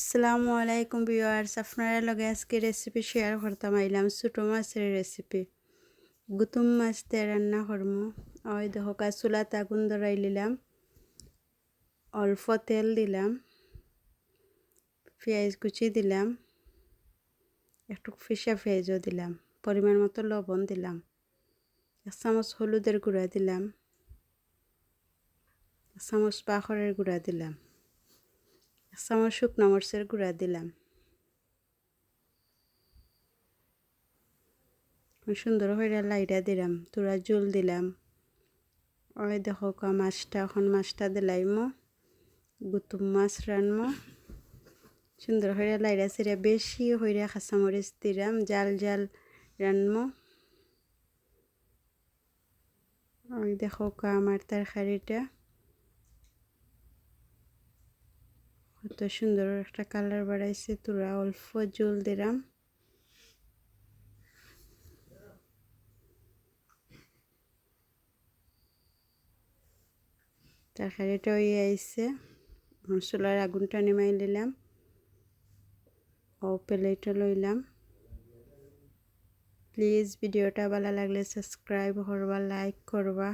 আসসালামু আলাইকুম ভিউয়ার্স, আপনারা লগে আজকে রেসিপি শেয়ার করতাম আইলাম ছোটো মাছের রেসিপি। গুতুম মাছ দিয়ে রান্না করমু। ওই দেখো চুলাত আগুন ধরাই নিলাম, অল্প তেল দিলাম, পেঁয়াজ কুচি দিলাম, একটু ফিসা পেঁয়াজও দিলাম, পরিমাণ মতো লবণ দিলাম, 1 চামচ হলুদের গুঁড়া দিলাম, 1 চামচ বাখরের গুঁড়া দিলাম, 1 চামচ শুকনো মরিচের গুঁড়া দিলাম। সুন্দর করে লাইটা দিলাম, তোরা জল দিলাম। ওই দেখো মাছটা এখন মাছটা দিলাইমো, গুতুম মাছ রানমো। সুন্দর করে লাইরা ছিঁড়া বেশি হইরা কাঁচামরিচ দিলাম, জাল জাল রানমো। ওই দেখো আমার তরকারিটা কত সুন্দর একটা কালার বাড়াইছে। তোরা অল্প জল দিলাম। তরকারিটা হয়ে আইছে, চুলার আগুনটা নিমাই নিলাম, ও প্লেটে লইলাম। প্লিজ ভিডিওটা ভালো লাগলে সাবস্ক্রাইব করবা, লাইক করবা।